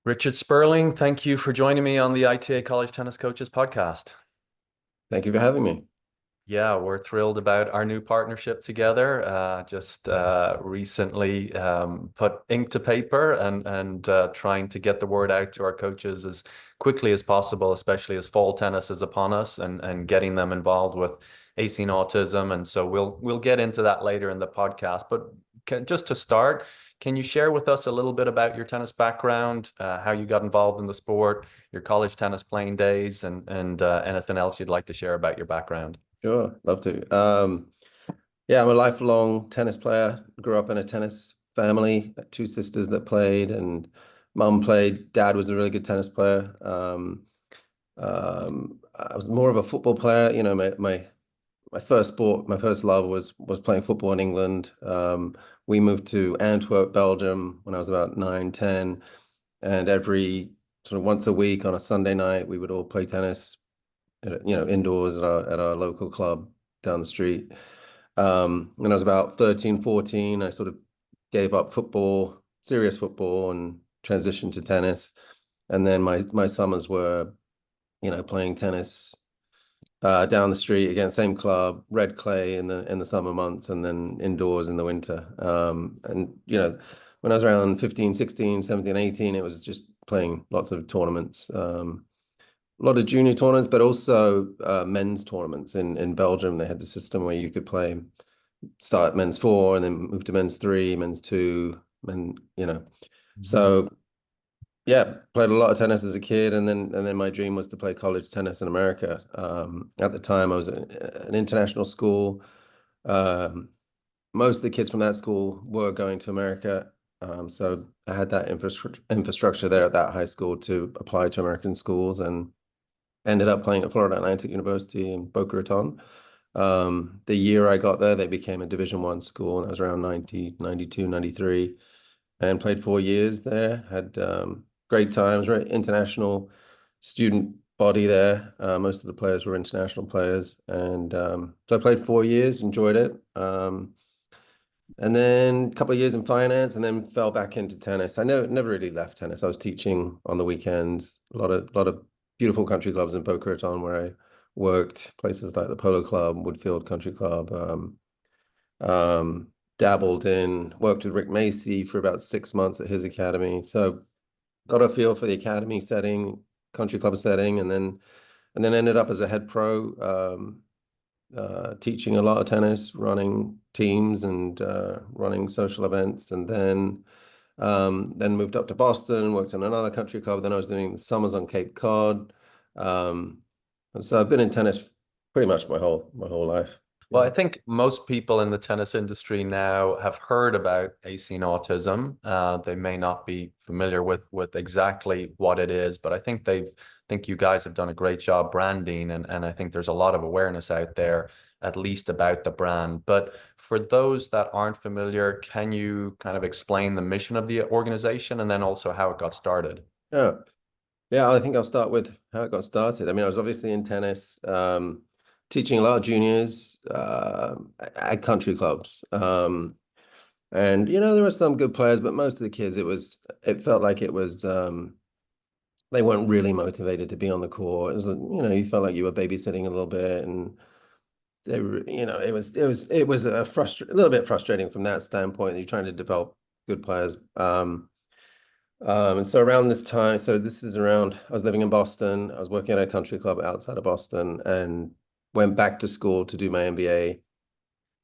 Richard Spurling, thank you for joining me on the ITA College Tennis Coaches podcast. Thank you for having me. Yeah, we're thrilled about our new partnership together. Just recently put ink to paper and trying to get the word out to our coaches as quickly as possible, especially as fall tennis is upon us, and getting them involved with AC and autism. And so we'll get into that later in the podcast. But just to start, can you share with us a little bit about your tennis background, how you got involved in the sport, your college tennis playing days, and anything else you'd like to share about your background? Sure, love to. Yeah, I'm a lifelong tennis player. Grew up in a tennis family, two sisters that played, and mum played. Dad was a really good tennis player. I was more of a football player. You know, my first sport, my first love was playing football in England. We moved to Antwerp, Belgium, when I was about 9, 10, and every sort of once a week on a Sunday night, we would all play tennis indoors at our local club down the street. When I was about 13, 14, I sort of gave up football, serious football, and transitioned to tennis. And then my summers were, playing tennis down the street again, same club, red clay in the summer months, and then indoors in the winter. And when I was around 15, 16, 17, 18, it was just playing lots of tournaments. A lot of junior tournaments, but also men's tournaments in Belgium. They had the system where you could start men's four and then move to men's three, men's two, men. Mhm. So yeah, played a lot of tennis as a kid, and then my dream was to play college tennis in America. At the time, I was at an international school. Um, Most of the kids from that school were going to America. So I had that infrastructure there at that high school to apply to American schools, and ended up playing at Florida Atlantic University in Boca Raton. The year I got there, they became a Division I school, and I was around 90, 92, 93, and played 4 years there. Had great times, very international student body there. Most of the players were international players. And so I played 4 years, enjoyed it. And then a couple of years in finance, and then fell back into tennis. I never really left tennis. I was teaching on the weekends, a lot of beautiful country clubs in Boca Raton where I worked, places like the Polo Club, Woodfield Country Club. Worked with Rick Macy for about 6 months at his academy. So got a feel for the academy setting, country club setting, and then ended up as a head pro. Teaching a lot of tennis, running teams and running social events, and then moved up to Boston, worked in another country club. Then I was doing the summers on Cape Cod, and so I've been in tennis pretty much my whole life. Well, Yeah. I think most people in the tennis industry now have heard about AC and autism. They may not be familiar with exactly what it is, but I think you guys have done a great job branding, and I think there's a lot of awareness out there, at least about the brand. But for those that aren't familiar, can you kind of explain the mission of the organization and then also how it got started? Yeah. Yeah, I think I'll start with how it got started. I mean, I was obviously in tennis, teaching a lot of juniors at country clubs. And there were some good players, but most of the kids, it felt like it was they weren't really motivated to be on the court. It was, you felt like you were babysitting a little bit, and they were, it was a little bit frustrating from that standpoint that you're trying to develop good players. And so around this time, so this is around, I was living in Boston. I was working at a country club outside of Boston, and went back to school to do my MBA.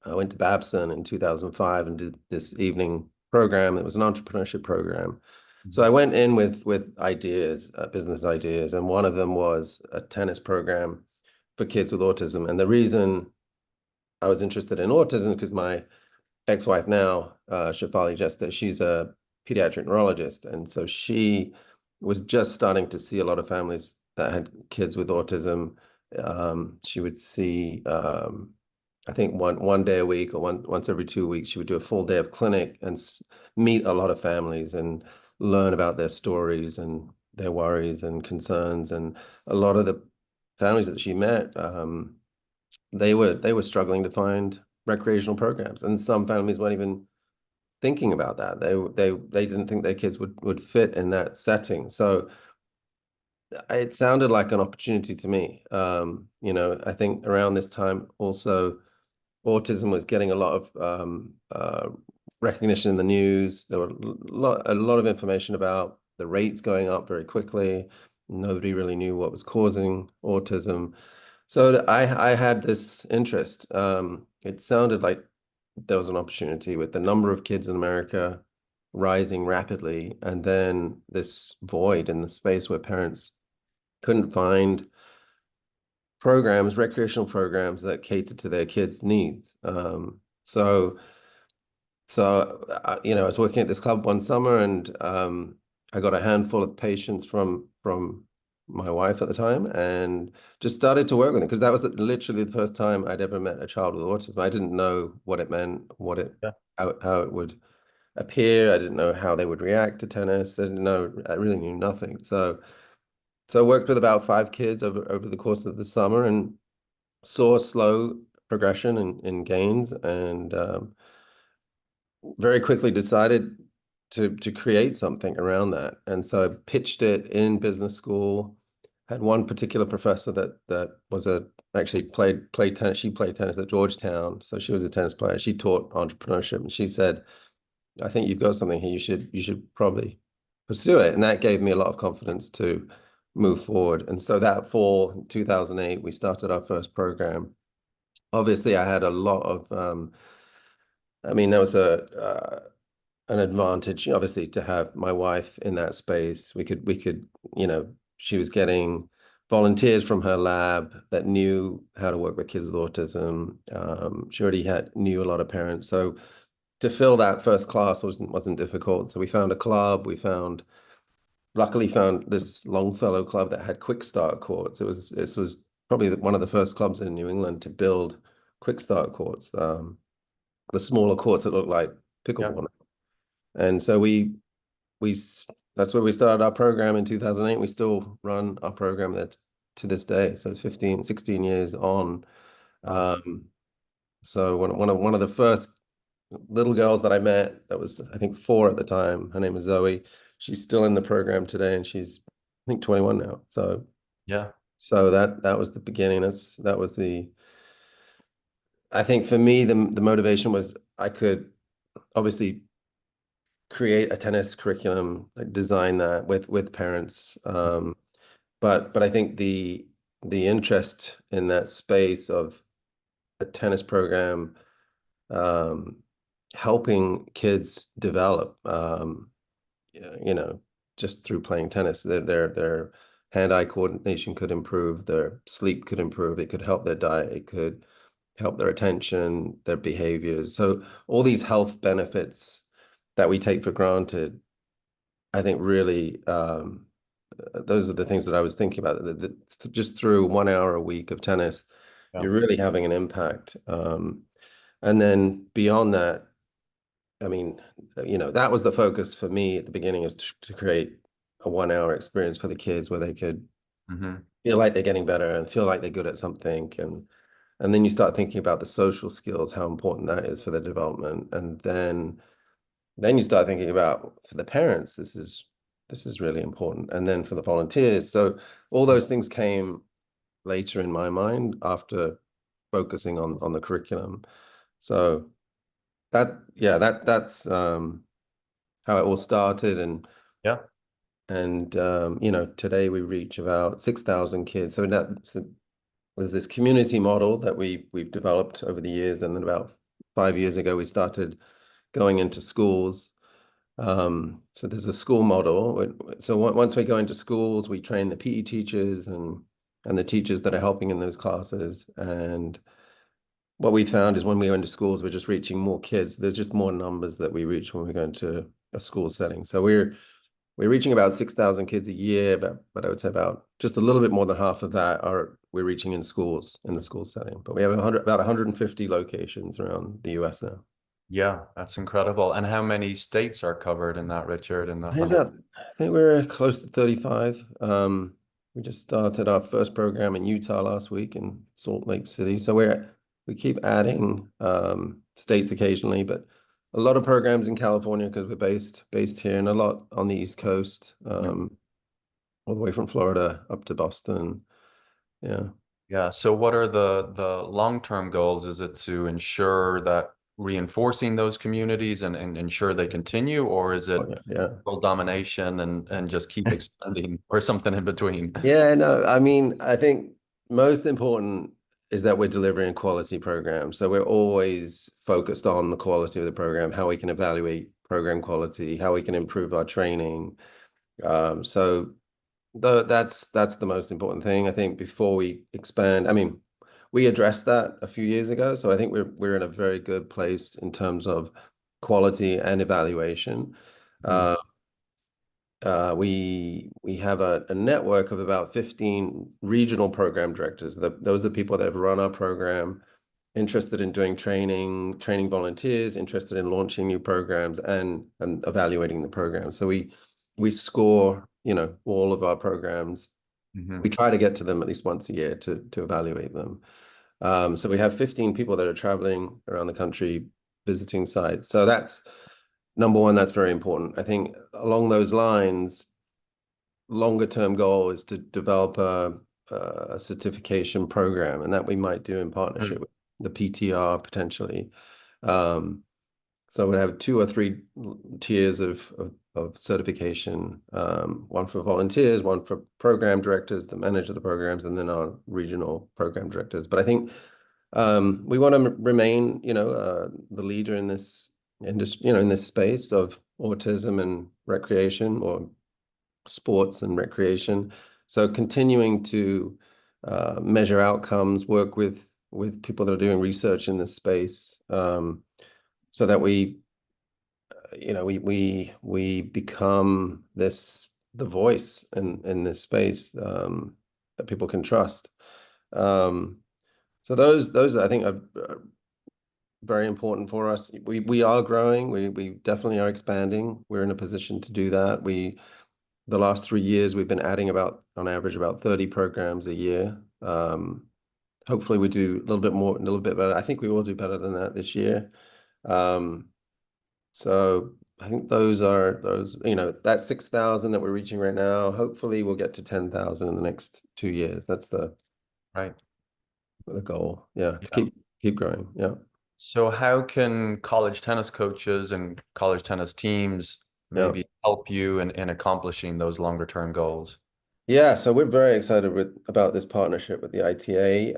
I went to Babson in 2005 and did this evening program. It was an entrepreneurship program. So I went in with ideas, business ideas, and one of them was a tennis program for kids with autism. And the reason I was interested in autism because my ex-wife now, Shafali Jester, she's a pediatric neurologist, and so she was just starting to see a lot of families that had kids with autism. She would see, I think one day a week or once every 2 weeks, she would do a full day of clinic and meet a lot of families and learn about their stories and their worries and concerns. And a lot of the families that she met, they were struggling to find recreational programs, and some families weren't even thinking about that. They didn't think their kids would fit in that setting. So it sounded like an opportunity to me. I think around this time also autism was getting a lot of recognition in the news. There were a lot of information about the rates going up very quickly. Nobody really knew what was causing autism. So I had this interest. It sounded like there was an opportunity with the number of kids in America rising rapidly, and then this void in the space where parents couldn't find programs, recreational programs that catered to their kids' needs. I was working at this club one summer, and I got a handful of patients from my wife at the time, and just started to work with them because that was literally the first time I'd ever met a child with autism. I didn't know what it meant, Yeah. how it would appear. I didn't know how they would react to tennis. I didn't know. I really knew nothing. So I worked with about 5 kids over the course of the summer and saw a slow progression in gains, and very quickly decided to create something around that. And so I pitched it in business school. Had one particular professor that was actually played tennis. She played tennis at Georgetown, so she was a tennis player. She taught entrepreneurship, and she said, "I think you've got something here. You should probably pursue it." And that gave me a lot of confidence to move forward. And so that fall, 2008, we started our first program. Obviously, I had a lot of I mean, there was a an advantage, obviously, to have my wife in that space. We could, she was getting volunteers from her lab that knew how to work with kids with autism. She already knew a lot of parents, so to fill that first class wasn't difficult. So we found a club. Luckily found this Longfellow club that had quick start courts. This was probably one of the first clubs in New England to build quick start courts. The smaller courts that look like Yeah. pickleball. And so we that's where we started our program in 2008. We still run our program there to this day. So it's 15, 16 years on. Wow. Um, so one of the first little girls that I met, that was I think 4 at the time. Her name is Zoe. She's still in the program today, and she's I think 21 now. So Yeah. so that was the beginning. That was the I think for me the motivation was I could obviously create a tennis curriculum, like design that with parents. But I think the interest in that space of a tennis program, um, helping kids develop, you know, just through playing tennis, their hand-eye coordination could improve, their sleep could improve, it could help their diet, it could help their attention, their behaviors. So all these health benefits that we take for granted, I think really those are the things that I was thinking about. Just through 1 hour a week of tennis, Yeah. you're really having an impact. And then beyond that, I mean, that was the focus for me at the beginning, is to create a 1 hour experience for the kids where they could Hmm. feel like they're getting better and feel like they're good at something. And then you start thinking about the social skills, how important that is for their development. And then you start thinking about, for the parents, this is really important. And then for the volunteers. So all those things came later in my mind after focusing on the curriculum. So that's how it all started. Yeah. And today we reach about 6,000 kids. So there's this community model that we've developed over the years, and then about 5 years ago we started going into schools. So there's a school model. So once we go into schools, we train the PE teachers and the teachers that are helping in those classes. And what we found is when we go into schools, we're just reaching more kids. There's just more numbers that we reach when we go into a school setting. So we're reaching about 6,000 kids a year, but I would say about just a little bit more than half of that we're reaching in schools, in the school setting. But we have about 150 locations around the US now. Yeah. That's incredible. And how many states are covered in that, Richard, in the I think 100? about, I think we're close to 35. We just started our first program in Utah last week, in Salt Lake City. So we keep adding states occasionally, but a lot of programs in California because we're based here, and a lot on the East Coast, all the way from Florida up to Boston. Yeah. Yeah. So what are the long-term goals? Is it to ensure that reinforcing those communities and ensure they continue, or is Oh, it yeah. world domination and just keep expanding, or something in between? Yeah, no, I mean, I think most important is that we're delivering quality programs. So we're always focused on the quality of the program, how we can evaluate program quality, how we can improve our training. So that's the most important thing. I think before we expand, I mean, we addressed that a few years ago. So I think we're in a very good place in terms of quality and evaluation. Mhm. Uh, we have a network of about 15 regional program directors. Those are people that have run our program, interested in doing training volunteers, interested in launching new programs and evaluating the program. So we score, all of our programs. We Mhm. try to get to them at least once a year to evaluate them. So we have 15 people that are traveling around the country visiting sites. So that's number one, that's very important. I think along those lines, longer term goal is to develop a certification program, and that we might do in partnership Mm. with the PTR potentially. Um, so we have two or three tiers of certification, one for volunteers, one for program directors that manage the programs, and then our regional program directors. But I think we want to remain, the leader in this industry, in this space of autism and recreation, or sports and recreation. So continuing to measure outcomes, work with people that are doing research in this space, so that we become the voice in this space, that people can trust. Um, so those I think are very important for us. We are growing. We definitely are expanding. We're in a position to do that. The last 3 years, we've been adding on average, about 30 programs a year. Hopefully we do a little bit more, a little bit better. I think we will do better than that this year. Um, so I think that 6,000 that we're reaching right now, hopefully we'll get to 10,000 in the next 2 years. That's Right. the goal. Yeah, to Yeah. keep growing. Yeah. So how can college tennis coaches and college tennis teams Yeah. maybe help you in accomplishing those longer term goals? Yeah, so we're very excited about this partnership with the ITA.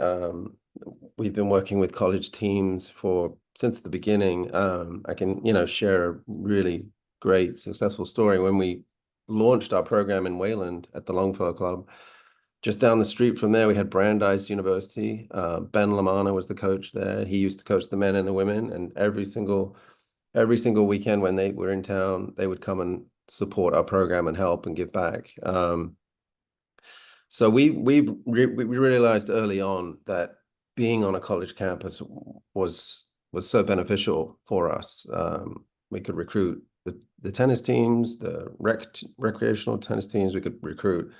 We've been working with college teams for since the beginning. I can, share a really great successful story. When we launched our program in Wayland at the Longfellow Club, just down the street from there, we had Brandeis University. Ben Lamana was the coach there. He used to coach the men and the women, and every single weekend when they were in town, they would come and support our program and help and give back. So we realized early on that being on a college campus was so beneficial for us. We could recruit the tennis teams, the recreational tennis teams. We could recruit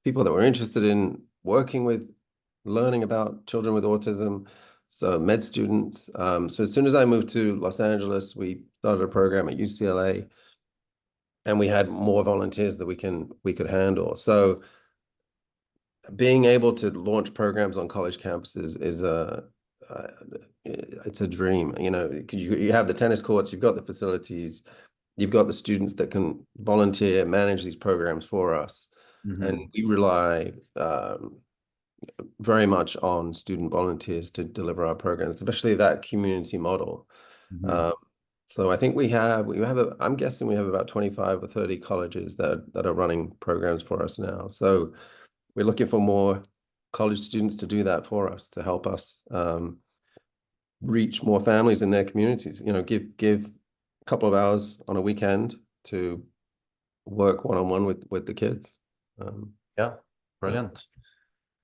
people that were interested in working with, learning about children with autism, so med students. So as soon as I moved to Los Angeles, we started a program at UCLA, and we had more volunteers that we could handle. So being able to launch programs on college campuses is uh, it's a dream. You have the tennis courts, you've got the facilities, you've got the students that can volunteer, manage these programs for us, and Hmm. we rely very much on student volunteers to deliver our programs, especially that community model. Hmm. Um, so I think I'm guessing we have about 25 or 30 colleges that are running programs for us now. So we're looking for more college students to do that for us, to help us reach more families in their communities. Give a couple of hours on a weekend to work one-on-one with the kids. Yeah. Yeah, Brilliant.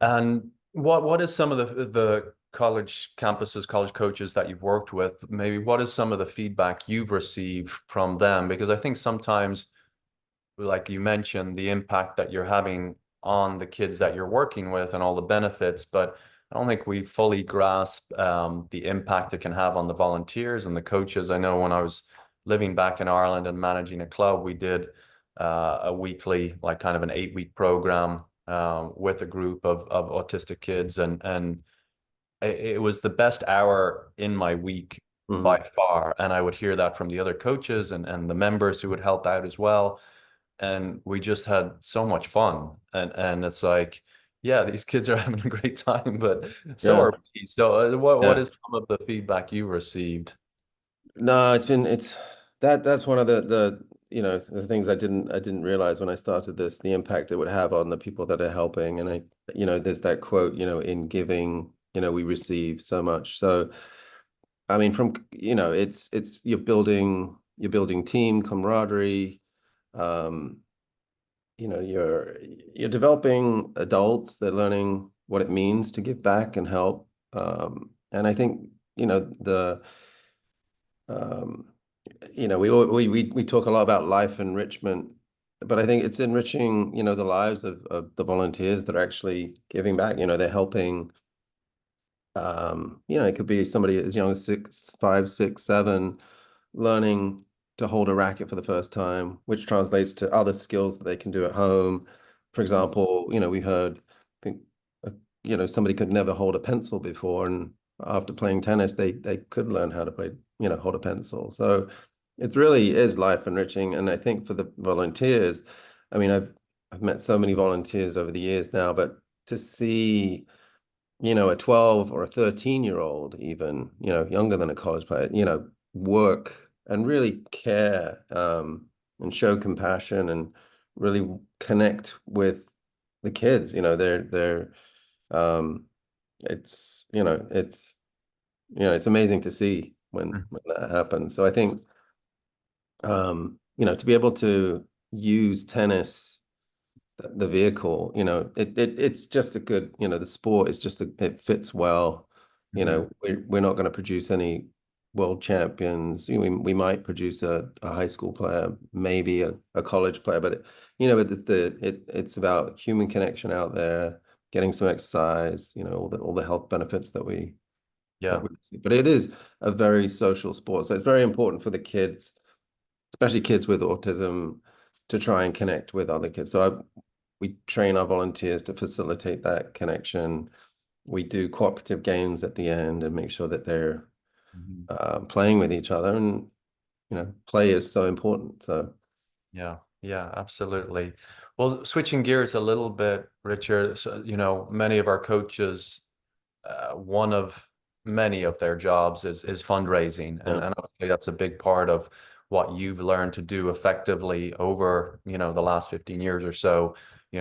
And what is some of the college campuses, college coaches that you've worked with? Maybe what is some of the feedback you've received from them? Because I think sometimes, like you mentioned, the impact that you're having on the kids that you're working with and all the benefits, but I don't think we fully grasp the impact it can have on the volunteers and the coaches. I know when I was living back in Ireland and managing a club, we did a weekly, like kind of an 8 week program with a group of autistic kids, and it was the best hour in my week by Mhm. far. And I would hear that from the other coaches and the members who would help out as well. And we just had so much fun. And it's like, yeah, these kids are having a great time, but so Yeah, are we. So what yeah. is some of the feedback you received? No, it's that's one of the the things I didn't realize when I started this, the impact it would have on the people that are helping. And there's that quote, in giving, we receive so much. So I mean, it's you're building team camaraderie. Um, you're developing adults. They're learning what it means to give back and help. And I think, the um, we talk a lot about life enrichment, but I think it's enriching, the lives of the volunteers that are actually giving back. They're helping. It could be somebody as young as 6, 5, 6, 7, learning to hold a racket for the first time, which translates to other skills that they can do at home. For example, we heard, I think, uh, somebody could never hold a pencil before, and after playing tennis, they could learn how to play, hold a pencil. So it really is life enriching, and I think for the volunteers, I mean, I've met so many volunteers over the years now, but to see a 12 or a 13-year-old, even, younger than a college player, work and really care, and show compassion and really connect with the kids. Um, it's amazing to see when that happens. So I think, to be able to use tennis, the vehicle, it's just a good, the sport is just it fits well. Mhm. We're not going to produce any world champions. We might produce a high school player, maybe a college player, but it's about human connection out there, getting some exercise, all the health benefits that Yeah. we see. But it is a very social sport, so it's very important for the kids, especially kids with autism, to try and connect with other kids. So we train our volunteers to facilitate that connection. We do cooperative games at the end and make sure that they're Mhm. playing with each other. And play is so important. So Yeah, yeah, absolutely. Well, switching gears a little bit, Richard, so, many of our coaches, one of many of their jobs is fundraising, and yeah, and obviously that's a big part of what you've learned to do effectively over, the last 15 years or so,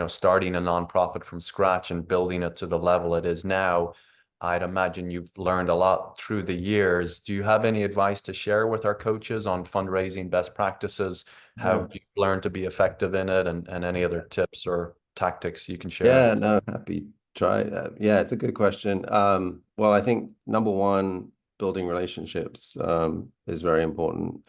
starting a nonprofit from scratch and building it to the level it is now. I'd imagine you've learned a lot through the years. Do you have any advice to share with our coaches on fundraising best practices, yeah. how you've learned to be effective in it, and any other tips or tactics you can share? Yeah, no, happy to try. Yeah, it's a good question. Well, I think number one, building relationships is very important.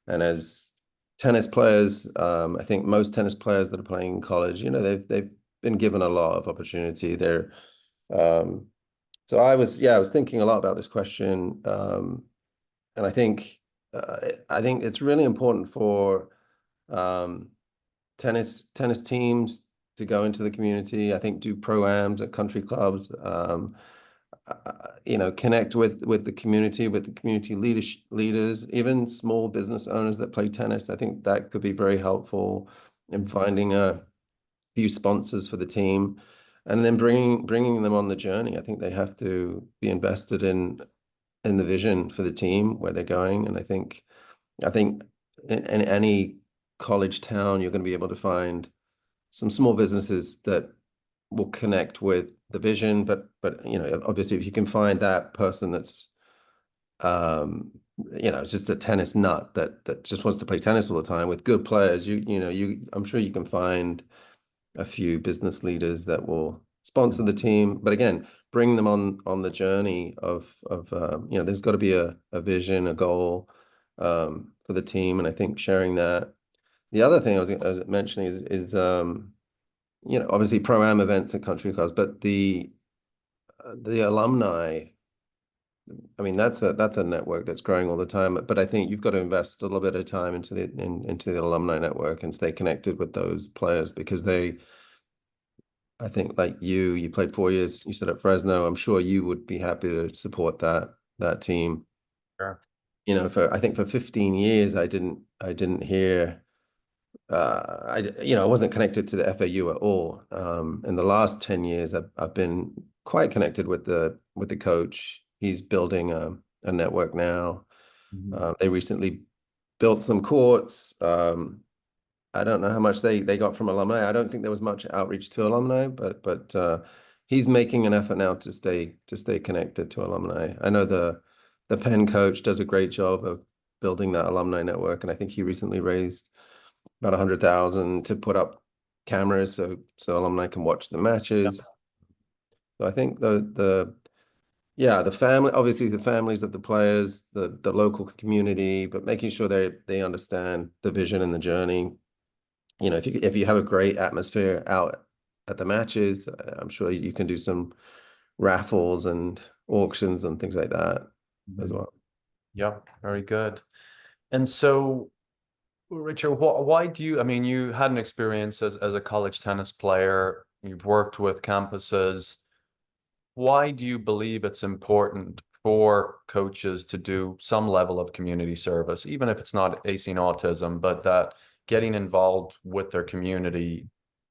And as tennis players, I think most tennis players that are playing in college, they've been given a lot of opportunity. Um, so I was thinking a lot about this question, and I think it's really important for um, tennis teams to go into the community. I think do pro-ams at country clubs. Connect with the community, with the community leaders, even small business owners that play tennis. I think that could be very helpful in finding a few sponsors for the team, and then bringing them on the journey. I think they have to be invested in the vision for the team where they're going, and I think in any college town, you're going to be able to find some small businesses that will connect with the vision, but obviously if you can find that person that's um it's just a tennis nut that just wants to play tennis all the time with good players, I'm sure you can find a few business leaders that will sponsor the team, but again, bring them on the journey of there's got to be a vision, a goal for the team, and I think sharing that. The other thing I was mentioning is obviously pro-am events at country clubs, but the alumni I mean, that's a network that's growing all the time. But I think you've got to invest a little bit of time into into the alumni network and stay connected with those players because I think like you played 4 years, you said at Fresno. I'm sure you would be happy to support that team. Sure. You know, for I think for 15 years I didn't hear I wasn't connected to the FAU at all. In the last 10 years, I've been quite connected with the coach. He's building a network now. Mhm. They recently built some courts. I don't know how much they got from alumni. I don't think there was much outreach to alumni, but he's making an effort now to stay connected to alumni. I know the Penn coach does a great job of building that alumni network, and I think he recently raised about 100,000 to put up cameras so alumni can watch the Yeah. matches. So I think the family, obviously the families of the players, the local community, but making sure they understand the vision and the journey. You know, if you have a great atmosphere out at the matches, I'm sure you can do some raffles and auctions and things like that as Mhm. well. Yeah, very good. And so, Richard, why do you, I mean, you had an experience as a college tennis player, you've worked with campuses. Why do you believe it's important for coaches to do some level of community service, even if it's not AC and autism, but that getting involved with their community,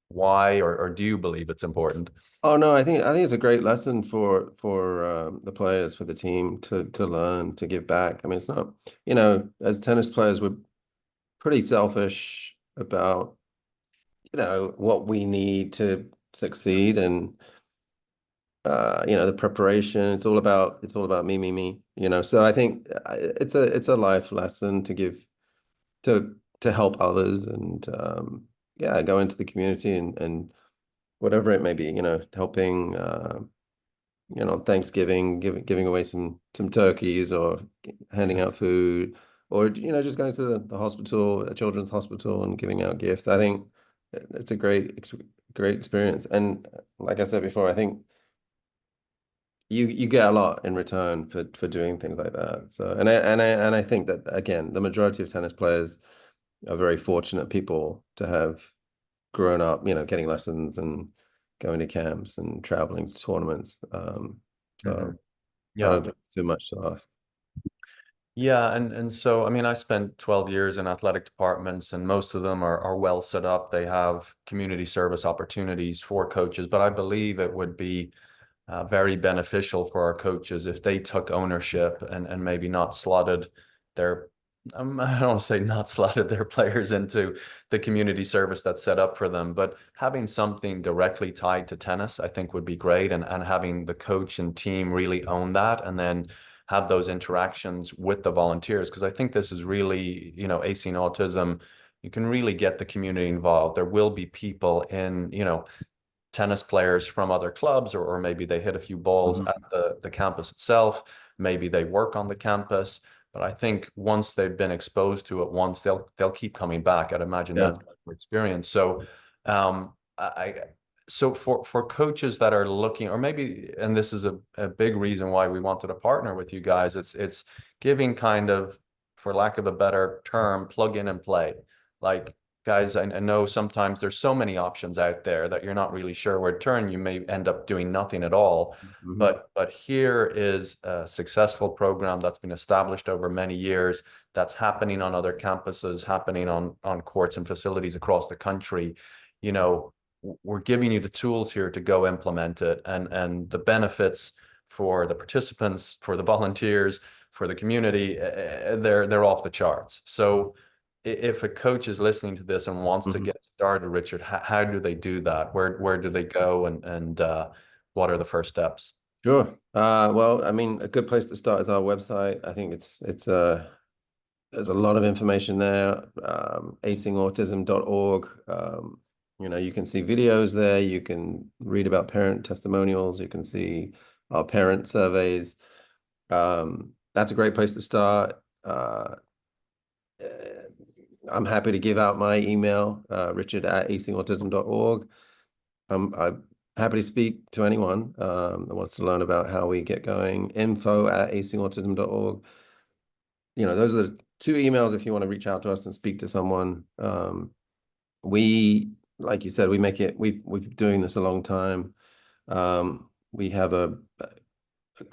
why or do you believe it's important? Oh no, I think it's a great lesson for the players, for the team to learn to give back. I mean, it's not, as tennis players, we're pretty selfish about, what we need to succeed, and the preparation. It's all about me. So I think it's a life lesson to give to help others, and yeah, go into the community and whatever it may be, helping. Thanksgiving, giving away some turkeys or handing out food, or just going to the hospital, a children's hospital, and giving out gifts. I think it's a great experience. And like I said before, I think you get a lot in return for doing things like that. So and I think that again, the majority of tennis players are very fortunate people to have grown up, getting lessons and going to camps and traveling to tournaments. Mhm. So I Yeah. don't think it's too much to ask. Yeah, and so I mean I spent 12 years in athletic departments and most of them are well set up. They have community service opportunities for coaches, but I believe it would be very beneficial for our coaches if they took ownership and maybe not slotted their I don't want to say not slotted their players into the community service that's set up for them, but having something directly tied to tennis, I think would be great. And having the coach and team really own that and then have those interactions with the volunteers. Because I think this is really, AC and autism, you can really get the community involved. There will be people in, tennis players from other clubs, or maybe they hit a few balls Mhm. at the campus itself. Maybe they work on the campus. But I think once they've been exposed to it once, they'll keep coming back. I'd imagine Yeah. that's their experience. So I so for coaches that are looking, or maybe, and this is a big reason why we wanted to partner with you guys, it's giving kind of, for lack of a better term, plug in and play. Like guys, I know sometimes there's so many options out there that you're not really sure where to turn. You may end up doing nothing at all. Mhm. But here is a successful program that's been established over many years, that's happening on other campuses, happening on courts and facilities across the country. You know, we're giving you the tools here to go implement it, and the benefits for the participants, for the volunteers, for the community, they're off the charts. So if a coach is listening to this and wants to Mhm. get started, Richard, how do they do that? Where do they go, and what are the first steps? Sure. Well, I mean, a good place to start is our website. I think it's there's a lot of information there. Acingautism.org. You can see videos there. You can read about parent testimonials. You can see our parent surveys. That's a great place to start. Uh, I'm happy to give out my email, richard@acingautism.org. happy to speak to anyone that wants to learn about how we get going. info@acingautism.org. Those are the two emails if you want to reach out to us and speak to someone. We, like you said, we've been doing this a long time. We have a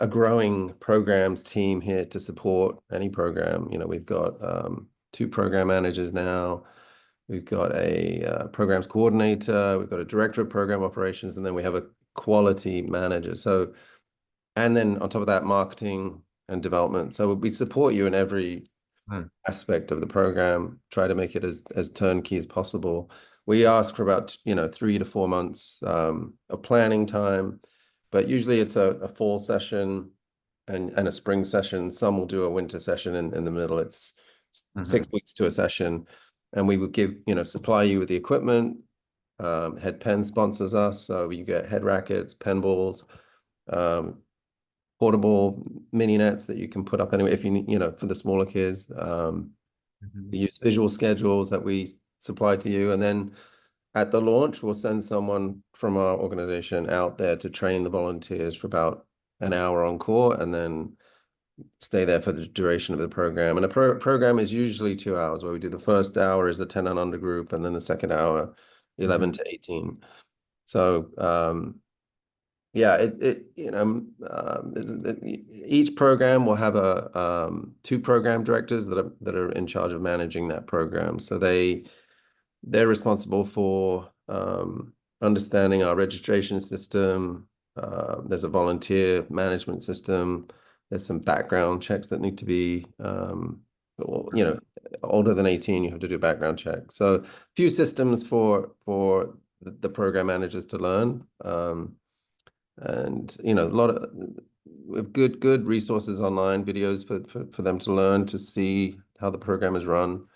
growing programs team here to support any program. We've got two program managers now. We've got a programs coordinator. We've got a director of program operations, and then we have a quality manager. And then on top of that, marketing and development. So we support you in every Hmm. aspect of the program, try to make it as turnkey as possible. We ask for about 3 to 4 months of planning time, but usually it's a fall session and a spring session. Some will do a winter session in the middle. It's Hmm. 6 weeks to a session, and we would supply you with the equipment. Head Pen sponsors us, so you get head rackets, pen balls, um, portable mini nets that you can put up anyway if you need, for the smaller kids. Hmm. We use visual schedules that we supply to you, and then at the launch, we'll send someone from our organization out there to train the volunteers for about an hour on call, and then stay there for the duration of the program. And the program is usually 2 hours, where we do the first hour is the 10 and under group, and then the second hour, Hmm. 11 to 18. So yeah, each program will have two program directors that are in charge of managing that program. So they're responsible for understanding our registration system. There's a volunteer management system. There's some background checks that need to be, older than 18, you have to do a background check. So a few systems for the program managers to learn. And a lot of with good resources online, videos for them to learn to see how the program is run.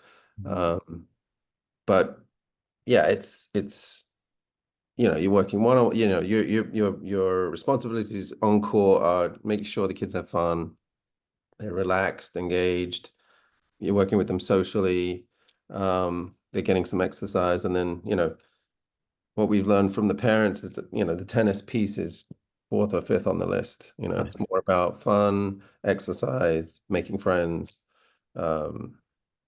Hmm. But yeah, it's you're working one on your responsibilities on call are making sure the kids have fun, they're relaxed, engaged. You're working with them socially, they're getting some exercise, and then what we've learned from the parents is that the tennis piece is fourth or fifth on the list. It's more about fun, exercise, making friends, um,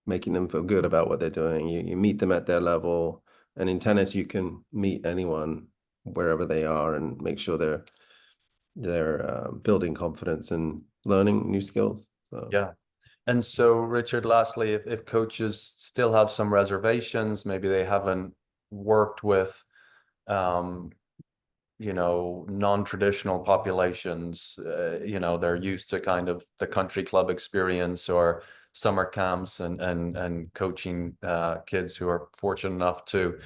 making them feel good about what they're doing. You meet them at their level, and in tennis you can meet anyone wherever they are and make sure they're building confidence and learning new skills. So. Yeah. And so, Richard, lastly, if coaches still have some reservations, maybe they haven't worked with, um, non-traditional populations, they're used to kind of the country club experience or summer camps and coaching kids who are fortunate enough to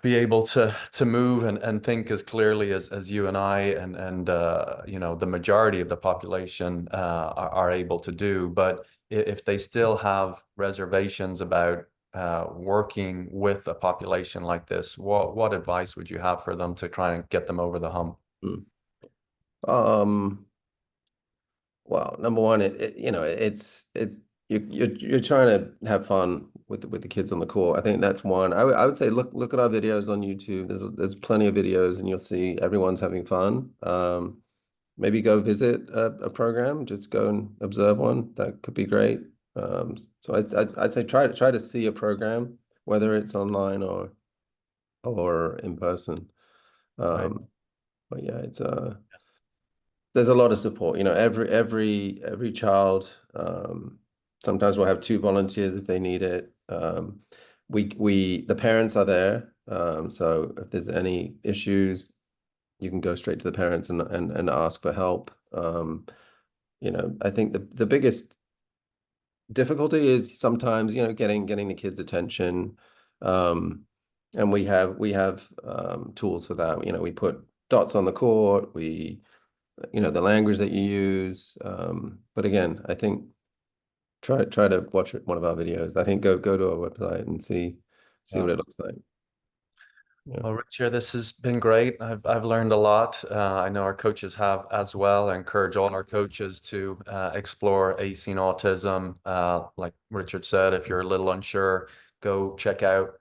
be able to move and think as clearly as you and I and the majority of the population are able to do. But if they still have reservations about working with a population like this, what advice would you have for them to try and get them over the hump? Mm. Um, Well, number one, it's you're trying to have fun with the kids on the court. I think that's one. I would say look at our videos on YouTube. There's plenty of videos, and you'll see everyone's having fun. Maybe go visit a program. Just go and observe one. That could be great. So I'd say try to see a program, whether it's online or in person. Right. Um, but yeah, it's there's a lot of support. Every child. Sometimes we'll have two volunteers if they need it. The parents are there. So if there's any issues, you can go straight to the parents and ask for help. I think the biggest difficulty is sometimes getting the kids' attention. And we have tools for that. We put dots on the court. The language that you use. But again, I think try to watch one of our videos. I think go to our website and see Yeah. what it looks like. Yeah. Well, Richard, this has been great. I've learned a lot. I know our coaches have as well. I encourage all our coaches to explore AC and autism. Like Richard said, if you're a little unsure, go check out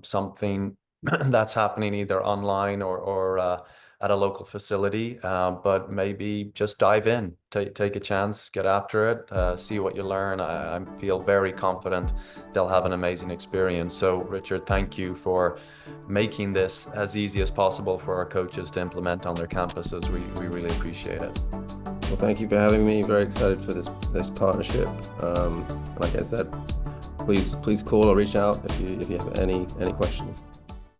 something that's happening either online or at a local facility. But maybe just dive in, take a chance, get after it, see what you learn. I feel very confident they'll have an amazing experience. So, Richard, thank you for making this as easy as possible for our coaches to implement on their campuses. We really appreciate it. Well, thank you for having me. Very excited for this partnership. Like I said, please call or reach out if you have any questions.